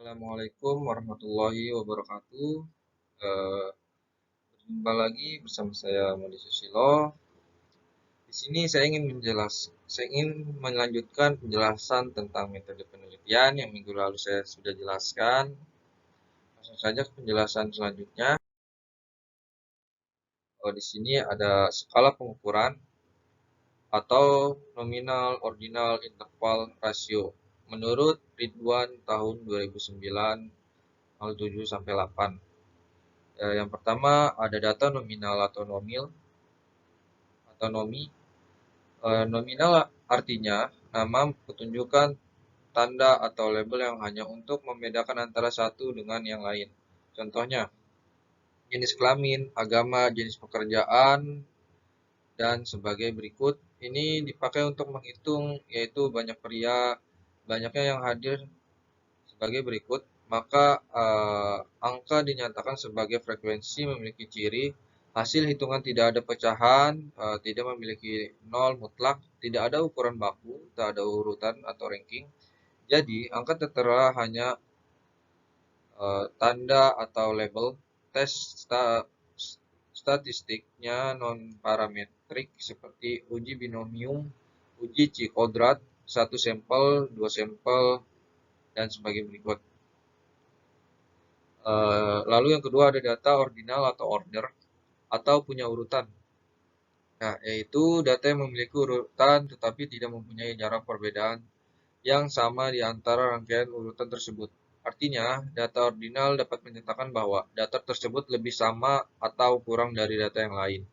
Assalamualaikum warahmatullahi wabarakatuh. Eh, Berjumpa lagi bersama saya Modi Susilo. Di sini saya ingin melanjutkan penjelasan tentang metode penelitian yang minggu lalu saya sudah jelaskan. Langsung saja ke penjelasan selanjutnya. Di sini ada skala pengukuran atau nominal ordinal interval ratio. Menurut Ridwan tahun 2009, 07 sampai 8. Yang pertama ada data nominal atau nomi. Nominal artinya nama pertunjukan tanda atau label yang hanya untuk membedakan antara satu dengan yang lain. Contohnya, jenis kelamin, agama, jenis pekerjaan, dan sebagai berikut. Ini dipakai untuk menghitung yaitu banyak pria, banyaknya yang hadir sebagai berikut. Maka angka dinyatakan sebagai frekuensi memiliki ciri hasil hitungan tidak ada pecahan, tidak memiliki nol mutlak, tidak ada ukuran baku, tak ada urutan atau ranking. Jadi, angka tertera hanya tanda atau label. Tes statistiknya non-parametrik seperti uji binomium, uji Ci-kodrat, satu sampel, dua sampel, dan sebagai berikut. Lalu yang kedua ada data ordinal atau order atau punya urutan. Nah, yaitu data yang memiliki urutan tetapi tidak mempunyai jarak perbedaan yang sama di antara rangkaian urutan tersebut. Artinya, data ordinal dapat menyatakan bahwa data tersebut lebih sama atau kurang dari data yang lain.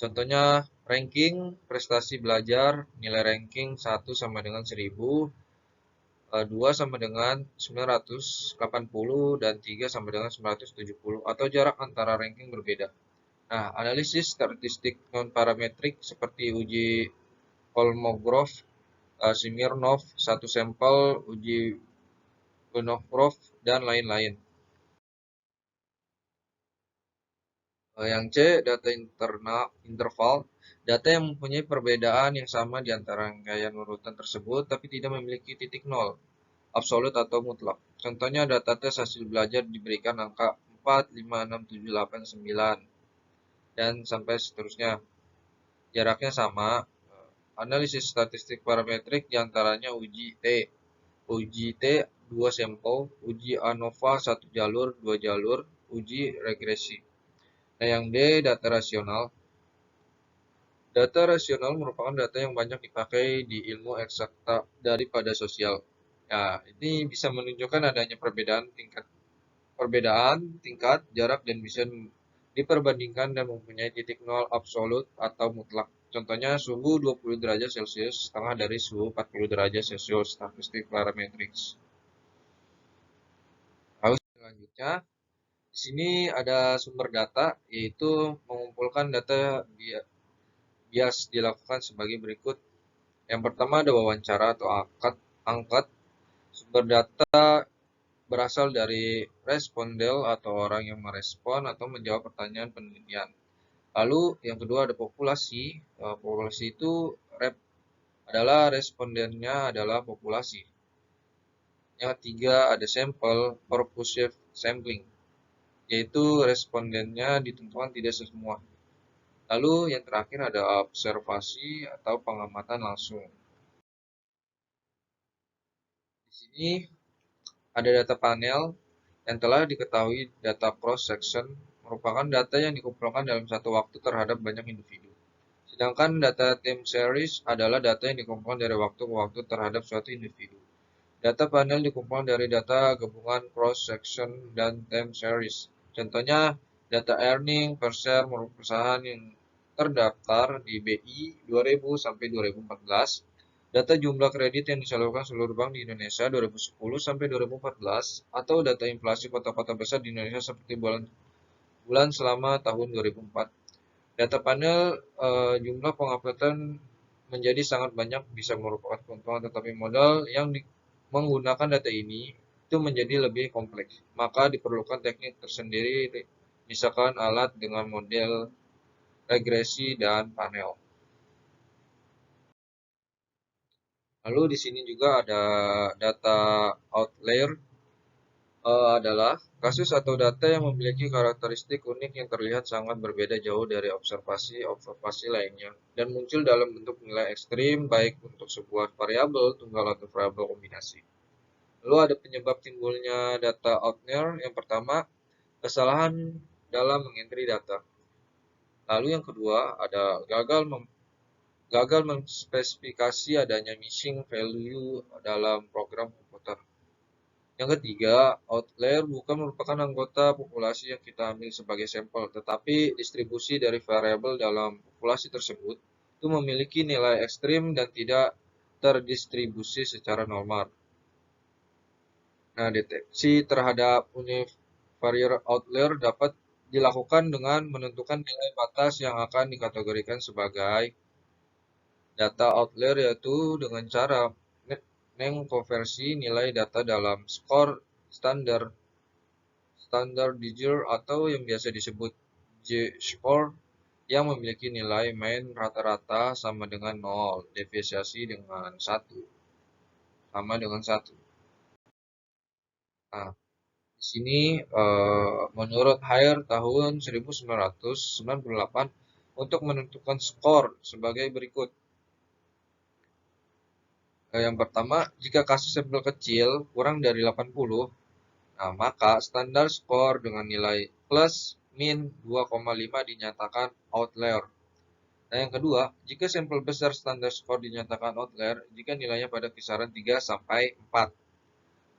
Contohnya, ranking prestasi belajar, nilai ranking 1 sama dengan 1000, 2 sama dengan 980, dan 3 sama dengan 970, atau jarak antara ranking berbeda. Nah, analisis statistik non-parametrik seperti uji Kolmogorov, Smirnov, satu sampel, uji Vinokurov, dan lain-lain. Yang C, data interval, data yang mempunyai perbedaan yang sama di antara rangkaian urutan tersebut, tapi tidak memiliki titik nol, absolut atau mutlak. Contohnya data tes hasil belajar diberikan angka 4, 5, 6, 7, 8, 9, dan sampai seterusnya. Jaraknya sama. Analisis statistik parametrik diantaranya uji T 2 sampel, uji ANOVA 1 jalur, 2 jalur, uji regresi. Nah, yang D, data rasional. Data rasional merupakan data yang banyak dipakai di ilmu eksakta daripada sosial. Nah, ini bisa menunjukkan adanya perbedaan tingkat, jarak, dan bisa diperbandingkan dan mempunyai titik nol absolut atau mutlak. Contohnya suhu 20 derajat Celcius setengah dari suhu 40 derajat Celcius, statistik parametrik. Lalu selanjutnya, di sini ada sumber data, yaitu mengumpulkan data bias dilakukan sebagai berikut. Yang pertama ada wawancara atau angkat. Sumber data berasal dari respondel atau orang yang merespon atau menjawab pertanyaan penelitian. Lalu yang kedua ada populasi. Populasi itu adalah respondennya adalah populasi. Yang ketiga ada sampel, purposive sampling, yaitu respondennya ditentukan tidak semua. Lalu yang terakhir ada observasi atau pengamatan langsung. Di sini ada data panel yang telah diketahui. Data cross section merupakan data yang dikumpulkan dalam satu waktu terhadap banyak individu. Sedangkan data time series adalah data yang dikumpulkan dari waktu ke waktu terhadap suatu individu. Data panel dikumpulkan dari data gabungan cross section dan time series. Contohnya, data earning per share menurut perusahaan yang terdaftar di BI 2000 sampai 2014, data jumlah kredit yang disalurkan seluruh bank di Indonesia 2010 sampai 2014, atau data inflasi kota-kota besar di Indonesia seperti bulan selama tahun 2004. Data panel jumlah penguploadan menjadi sangat banyak bisa merupakan keuntungan, tetapi modal yang menggunakan data ini itu menjadi lebih kompleks. Maka diperlukan teknik tersendiri, misalkan alat dengan model regresi dan panel. Lalu di sini juga ada data outlier. adalah kasus atau data yang memiliki karakteristik unik yang terlihat sangat berbeda jauh dari observasi lainnya dan muncul dalam bentuk nilai ekstrim baik untuk sebuah variabel tunggal atau variabel kombinasi. Lalu ada penyebab timbulnya data outlier. Yang pertama, kesalahan dalam mengentri data. Lalu yang kedua ada gagal menspesifikasi adanya missing value dalam program komputer. Yang ketiga, outlier bukan merupakan anggota populasi yang kita ambil sebagai sampel, tetapi distribusi dari variabel dalam populasi tersebut itu memiliki nilai ekstrim dan tidak terdistribusi secara normal. Nah, deteksi terhadap univariate outlier dapat dilakukan dengan menentukan nilai batas yang akan dikategorikan sebagai data outlier, yaitu dengan cara mengkonversi nilai data dalam skor standar Digit atau yang biasa disebut J-score yang memiliki nilai main rata-rata sama dengan 0, deviasi dengan 1, sama dengan 1. Nah, di sini menurut Haier tahun 1998 untuk menentukan skor sebagai berikut. Yang pertama, jika kasus sampel kecil kurang dari 80, nah, maka standar skor dengan nilai plus min 2,5 dinyatakan outlier. Nah, yang kedua, jika sampel besar standar skor dinyatakan outlier jika nilainya pada kisaran 3 sampai 4.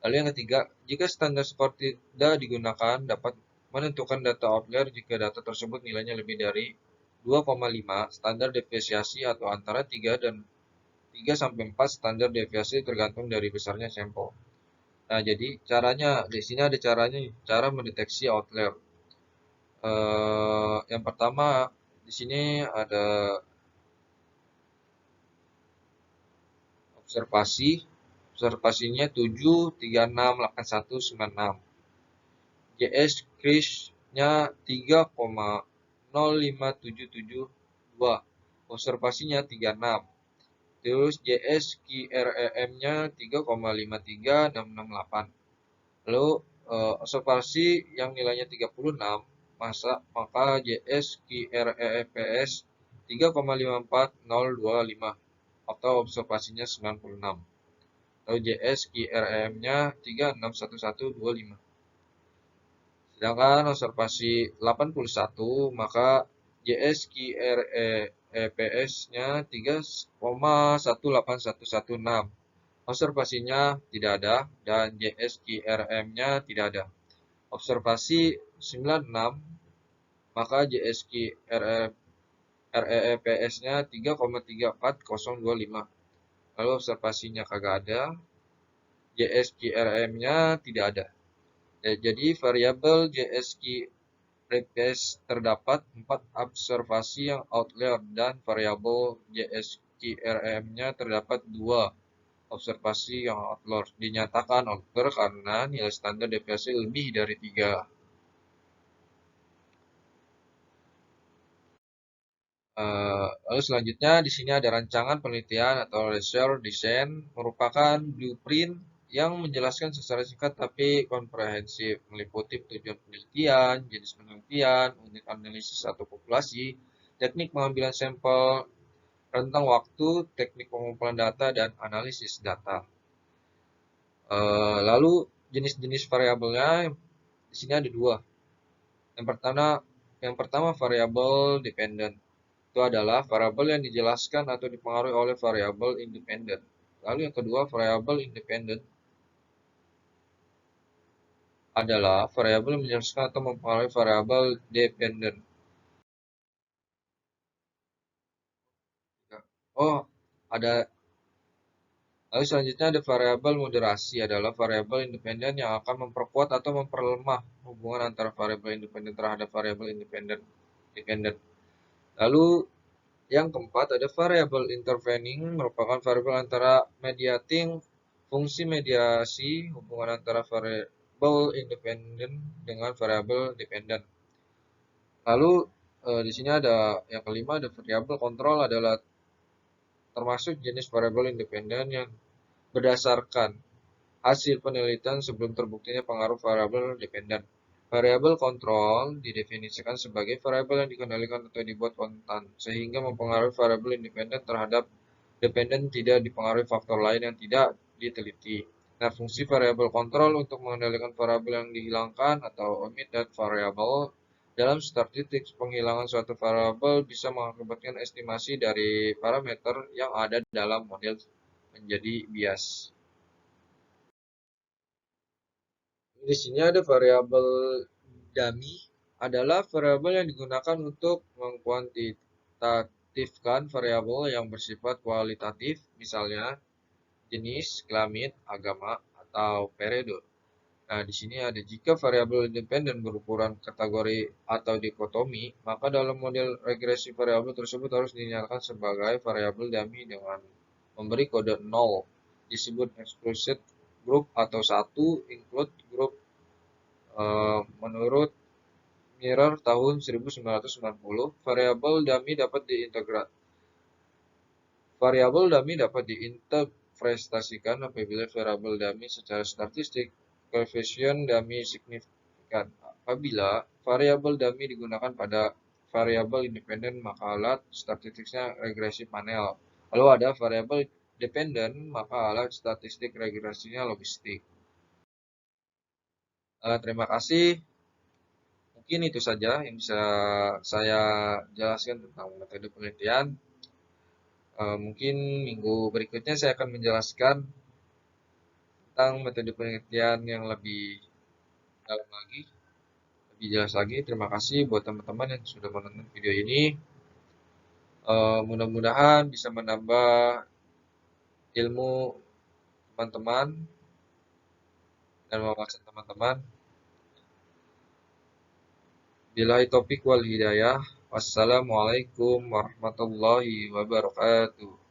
Lalu yang ketiga, jika standar skor tidak digunakan dapat menentukan data outlier jika data tersebut nilainya lebih dari 2,5 standar deviasi atau antara 3 dan 3 sampai 4 standar deviasi tergantung dari besarnya sampel. Nah, jadi caranya di sini ada cara mendeteksi outlier. Yang pertama di sini ada observasinya 7368196. JS Krish-nya 3,05772. Observasinya 36. Terus JS KREM-nya 3,53668. Lalu observasi yang nilainya 36, maka JS KREPS 3,54025 atau observasinya 96. Lalu JS KREM-nya 361125. Sedangkan observasi 81, maka JS KREPS-nya 3,18116. Observasinya tidak ada dan JSQRM-nya tidak ada. Observasi 96, maka JSQREPS-nya 3,34025. Lalu observasinya kagak ada, JSQRM-nya tidak ada. Ya, jadi variabel JSQREPS terdapat 4 observasi yang outlier dan variabel JSQRM-nya terdapat 2 observasi yang outlier. Dinyatakan outlier karena nilai standar deviasi lebih dari 3. Lalu selanjutnya di sini ada rancangan penelitian atau research design, merupakan blueprint yang menjelaskan secara singkat tapi komprehensif, meliputi tujuan penelitian, jenis penelitian, unit analisis atau populasi, teknik pengambilan sampel, rentang waktu, teknik pengumpulan data, dan analisis data. Lalu jenis-jenis variabelnya di sini ada 2. Yang pertama variabel dependent. Itu adalah variabel yang dijelaskan atau dipengaruhi oleh variabel independen. Lalu yang kedua variabel independent adalah variabel yang menjelaskan atau mempengaruhi variabel dependent. Oh, ada. Lalu selanjutnya ada variabel moderasi, adalah variabel independen yang akan memperkuat atau memperlemah hubungan antara variabel independen terhadap variabel independen. Lalu yang keempat ada variabel intervening, merupakan variabel antara mediating, fungsi mediasi hubungan antara variabel independen dengan variabel dependen. Lalu di sini ada yang kelima, ada variabel kontrol, adalah termasuk jenis variabel independen yang berdasarkan hasil penelitian sebelum terbuktinya pengaruh variabel dependen. Variabel kontrol didefinisikan sebagai variabel yang dikendalikan atau dibuat konstan, sehingga mempengaruhi variabel independen terhadap dependen tidak dipengaruhi faktor lain yang tidak diteliti. Nah, fungsi variabel kontrol untuk mengendalikan variabel yang dihilangkan atau omit dan variabel dalam statistik penghilangan suatu variabel bisa mengakibatkan estimasi dari parameter yang ada dalam model menjadi bias. Di sini ada variabel dummy adalah variabel yang digunakan untuk mengkuantitatifkan variabel yang bersifat kualitatif, misalnya jenis, kelamin, agama, atau periode. Nah, di sini ada jika variabel independen berukuran kategori atau dikotomi, maka dalam model regresi variabel tersebut harus dinyatakan sebagai variabel dummy dengan memberi kode 0, disebut exclusive group atau 1 include group. Menurut Mirror tahun 1990, variabel dummy dapat diinterpretasikan apabila variabel dummy secara statistik koefisien dummy signifikan. Apabila variabel dummy digunakan pada variabel independen, maka alat statistiknya regresi panel. Lalu ada variabel dependen, maka alat statistik regresinya logistik. Terima kasih. Mungkin itu saja yang bisa saya jelaskan tentang metode penelitian. Mungkin minggu berikutnya saya akan menjelaskan tentang metode penelitian yang lebih dalam lagi, lebih jelas lagi. Terima kasih buat teman-teman yang sudah menonton video ini. Mudah-mudahan bisa menambah ilmu teman-teman dan wawasan teman-teman. Billahi taufiq wal hidayah. Wassalamualaikum warahmatullahi wabarakatuh.